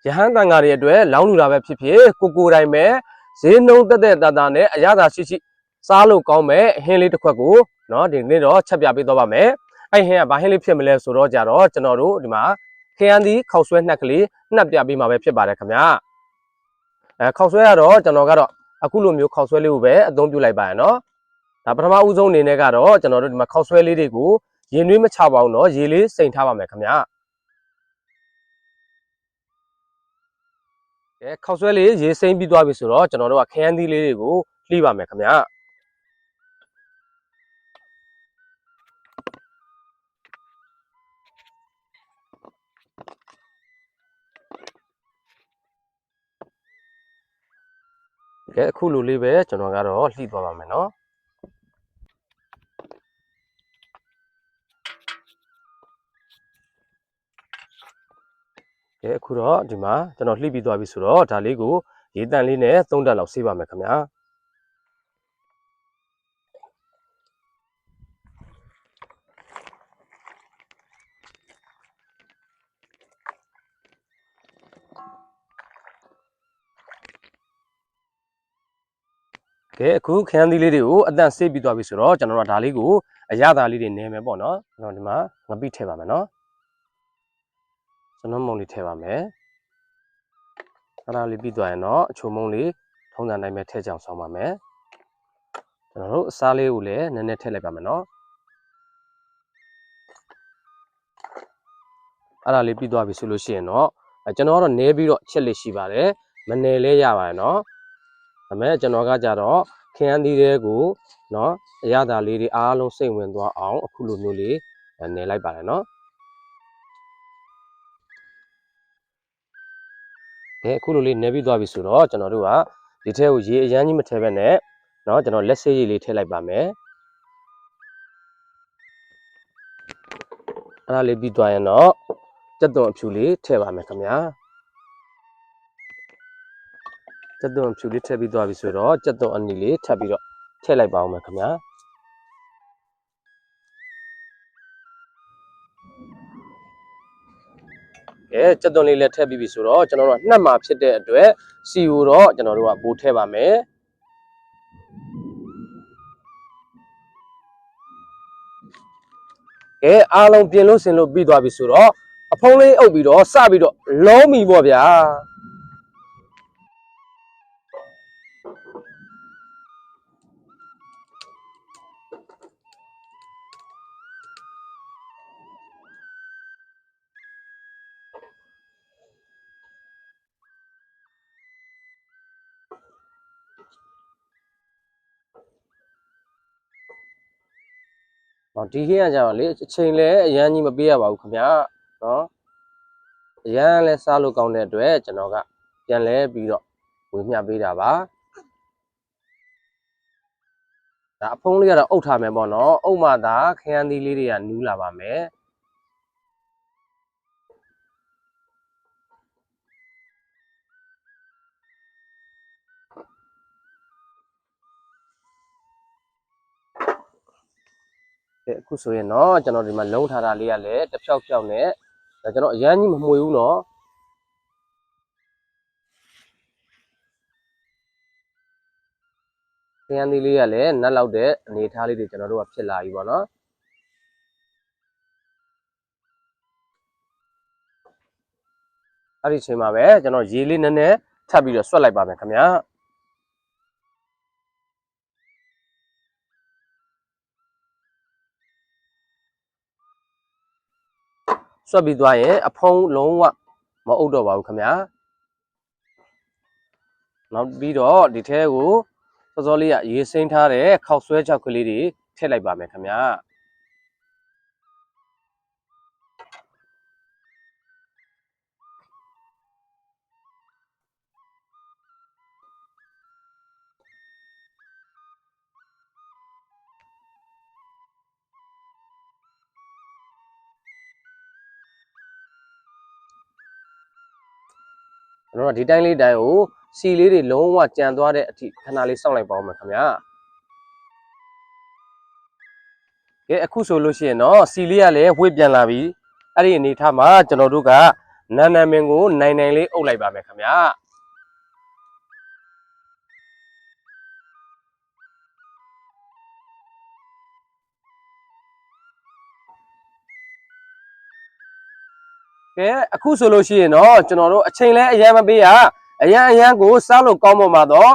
ယဟန်တန်ဃာတွေအတွက်လောင်းလူတာပဲဖြစ်ဖြစ်ကိုတိုင်ပဲဈေးနှုန်းတက်တာနဲ့အရသာရှိစားလို့ကောင်းမဲ့ဟင်းလေးတစ်ခွက်ကိုနော်ဒီနေ့တော့ချက်ပြပေးတော့ပါမယ်အဲ့ဟင်းကဘာဟင်းလေးဖြစ်မလဲဆိုတော့ကြတော့ကျွန်တော်တို့ဒီမှာခရမ်းသီးခောက်ဆွဲနှက်ကလေးနှက်ပြပေးမှာပဲဖြစ်ပါတယ်ခင်ဗျာခောက်ဆွဲရတော့ကျွန်တော်ကတော့အခုလိုမျိုးခောက်ဆွဲလေးကိုပဲအသုံးပြုလိုက်ပါရနော်ဒါပထမဦးဆုံးအနေနဲ့ကတော့ကျွန်တော်တို့ဒီမှာခောက်ဆွဲလေးတွေကိုရေနွေးမချပါဘူးနော်ရေလေးစိမ်ထားပါမယ်ခင်ဗျာခောက်ဆွဲလေးရေစိမ်းပြီးသွားပြီဆိုတော့ကျွန်တော်တို့ကခရမ်းသီးလေးတွေကိုလှီးပါမယ်ခင်ဗျာအခုလိုလေးပဲကျွန်တော်ကတော့လှီးသွားပါမယ်နော်အခုတော့ဒီမှာကျွန်တော်လှီးပြီးသွားပြီဆိုတော့ဒါလေးကိုရေတန့်လေးနဲ့3တက်လောက်ဆေးပါမယ်ခင်ဗျာအခုခရမ်းသီးလေးတွေကိုအတန့်ဆေးပြီးသွားပြီဆိုတော့ကျွန်တော်တို့ဒါလေးကိုအရသာလေးတွေနေမယ်ပေါ့နော်ကျွန်တော်ဒီမှာငပိထည့်ပါမယ်နော်ကျွန်တော်မုံလေးထည့်ပါမယ်အဲ့ဒါလေးပြီးသွားရင်တော့အချိုမုံလေးထုံးစံတိုင်းပဲထည့်ကြအောင်ဆောင်းပါမယ်ကျွန်တော်တို့အစားလေးကိုလည်းနည်းနည်းထည့်လိုက်ပါမယ်နော်အဲ့ဒါလေးပြီးသွားပြီဆိုလို့ရှိရင်တော့ကျွန်တော်ကတော့နည်းပြီးတော့ချက်လေးရှိပါတယ်မနယ်လဲရပါတယ်နော်ဒါပေမဲ့ကျွန်တော်ကကြတော့ခရမ်းသီးတွေကိုနော်အရသာလေးတွေအားလုံးစိတ်ဝင်သွားအောင်အခုလိုမျိုးလေးနယ်လိုက်ပါတယ်နော်အခုလိုလေးနယ်ပြီးသွားပြီဆိုတော့ကျွန်တော်တို့ကဒီထဲကိုရေအရမ်းကြီးမထည့်ဘဲနဲ့နော်ကျွန်တော်လက်ဆေးရည်လေးထည့်လိုက်ပါမယ်အဲ့ဒါလေးပြီးသွားရင်တော့ကြက်သွန်အဖြူလေးထည့်ပါမယ်ခင်ဗျာကြက်သွန်အဖြူလေးထည့်ပြီးသွားပြီဆိုတော့ကြက်သွန်အနီလေးထပ်ပြီးတော့ထည့်လိုက်ပါအောင်မယ်ခင်ဗျာကြက်သွန်လေးလည်းထည့်ပြီးပြီဆိုတော့ကျွန်တော်တို့ကနှက်မှာဖြစ်တဲ့အတွက်စီကိုတော့ကျွန်တော်တို့ကပိုးထည့်ပါမယ်အားလုံးပြင်လို့ဆင်လို့ပြီးသွားပြီဆိုတော့အဖုံးလေးအုပ်ပြီးတော့စပြီးတော့လုံးပြီပေါ့ဗျာဒီခင်းကကြတော့လေအချိန်လဲအရန်ကြီးမပေးရပါဘူးခင်ဗျာနော်အရန်လဲစားလို့ကောင်းတဲ့အတွက်ကျွန်တော်ကပြန်လဲပြီးတော့ဝေမျှပေးတာပါဒါအဖုံးလေးကတော့အုပ်ထားမယ်ပေါ့နော်အုပ်မှသာခရမ်းသီးလေးတွေကနူးလာပါမယ်အခုဆိုရင်တော့ကျွန်တော်ဒီမှာလုံးထားတာလေးကလည်းတစ်ဖြောက်ဖြောက်နဲ့ဒါကျွန်တော်အရန်ကြီးမမှွေဘူးနော်ခရမ်းသီးလေးကလည်းနတ်လောက်တဲ့အနေထားလေးတွေကျွန်တော်တို့ကဖြစ်လာပြီပေါ့နော်အဲ့ဒီအချိန်မှာပဲကျွန်တော်ရေလေးနည်းနည်းထပ်ပြီးတော့ဆွတ်လိုက်ပါမယ်ခင်ဗျာဆွတ်ပြီးသွားရင်အဖုံးလုံးဝမအုပ်တော့ပါဘူးခင်ဗျာနောက်ပြီးတော့ဒီထဲကိုစောစောလေးကရေစိမ်းထားတဲ့ခောက်ဆွဲချောက်ကလေးတွေထည့်လိုက်ပါမယ်ခင်ဗျာကျွန်တော်ဒီတိုင်းလေးတိုင်းကိုစီလေးတွေလုံးဝကြံသွားတဲ့အထိခဏလေးစောင့်လိုက်ပါဦးမယ်ခင်ဗျာအခုဆိုလို့ရှိရင်တော့စီလေးကလည်းဝှေ့ပြန်လာပြီအဲ့ဒီအနေထားမှာကျွန်တော်တို့က နန်းနန်းမင်းကိုနိုင်နိုင်လေးအုပ်လိုက်ပါမယ်ခင်ဗျာကဲအခုဆိုလို့ရှိရင်တော့ကျွန်တော်တို့အချိန်လဲအရင်မပေးရအရန်ကိုစားလို့ကောင်းပေါ်မှာတော့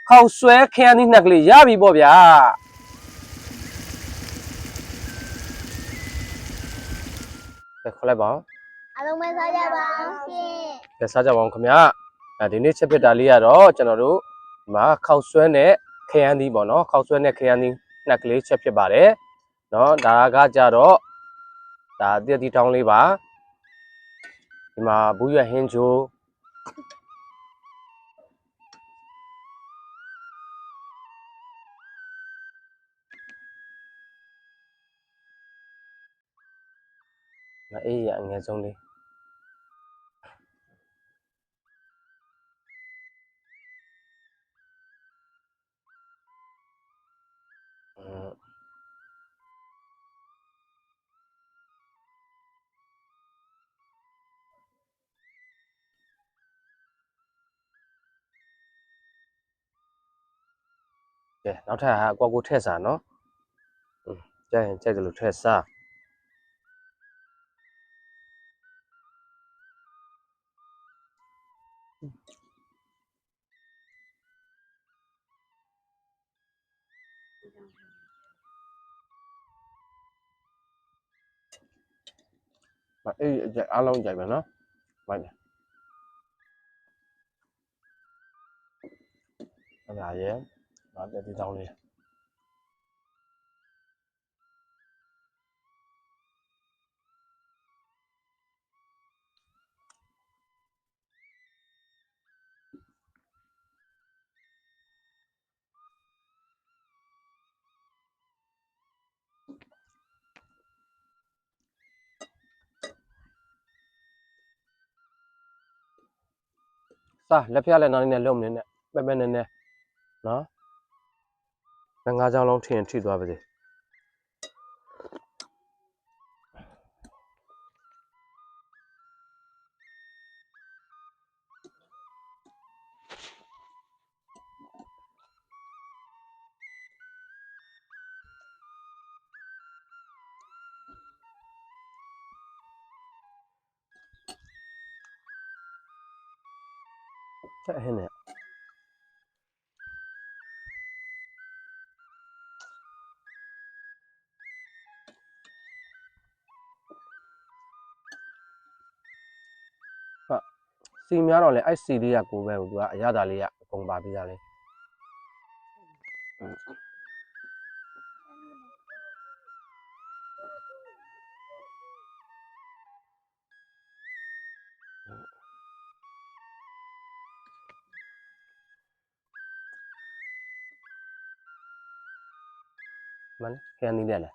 ခေါက်ဆွဲခရမ်းသီးနှက်ကလေးရပြီပေါ့ဗျာခေါ်လိုက်ပါအားလုံးပဲစားကြပါအောင်ရှင်ကဲစားကြပါအောင်ခင်ဗျာဒီနေ့ချက်ပစ်တာလေးကတော့ကျွန်တော်တို့ဒီမှာခေါက်ဆွဲနဲ့ခရမ်းသီးပေါ့နော်ခေါက်ဆွဲနဲ့ခရမ်းသီးနှက်ကလေးချက်ဖြစ်ပါတယ်နော်ဒါကကြတော့ဒါတည့်တီတောင်းလေးပါဒီမှာဘူးရွက်ဟင်းချိုးအေးရအငယ်ဆုံးလေးကဲနောက်ထပ်ဟာကိုထည့်စားနော်ကြိုက်ရင်ကြိုက်တယ်လို့ထည့်စားအေးအားလုံးကြိုက်မယ်နော်မိုက်တယ်အဲ့ဒါရဲ့ဒါတည့်တီတောင်းလေးစားလက်ဖျားလည်းနောက်နေလုံးနေနဲ့ပဲနေနေနော်ငါးချောင်းလုံးထင်ထိသွားပါစေချက်ဟင်းနဲ့စီများတော့လေအဲ့စီလေးကကိုပဲသူကအရသာလေးကအကုန်ပါပြီးသားလေမန်ခရမ်းသီးနဲ့လေ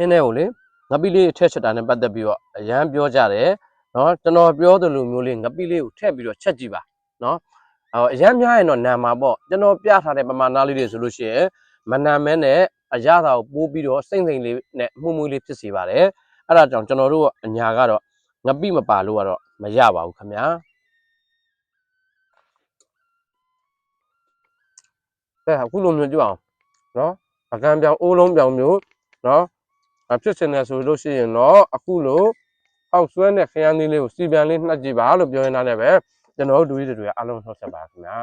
ဟင်းထဲကိုလေငပိလေးထည့်ချက်တာနဲ့ပတ်သက်ပြီးတော့အရန်ပြောကြတယ်နော်ကျွန်တော်ပြောသလိုမျိုးလေးငပိလေးကိုထည့်ပြီးတော့ချက်ကြည့်ပါနော်အရန်များရင်တော့နာမှာပေါ့ကျွန်တော်ပြထားတဲ့ပမာဏလေးတွေဆိုလို့ရှိရင်မနာမဲနဲ့အရသာကိုပိုးပြီးတော့စိမ့်စိမ့်လေးနဲ့မှုမှုလေးဖြစ်စေပါတယ်အဲ့ဒါကြောင့်ကျွန်တော်တို့အညာကတော့ငပိမပါလို့ကတော့မရပါဘူးခင်ဗျာတဲ့အခုလိုမျိုးကြည့်အောင်နော်အကံပြောင်အိုးလုံးပြောင်မျိုးနော်ဖြစ်စင်တယ်ဆိုလို့ရှိရင်တော့အခုလိုအောက်ဆွဲနဲ့ခရမ်းသီးလေးကိုစီပြန်လေးနှက်ကြည့်ပါလို့ပြောရင်းသားနဲ့ပဲ ကျွန်တော်တို့ဒူရီတွေအားလုံးနှုတ်ဆက်ပါခင်ဗျာ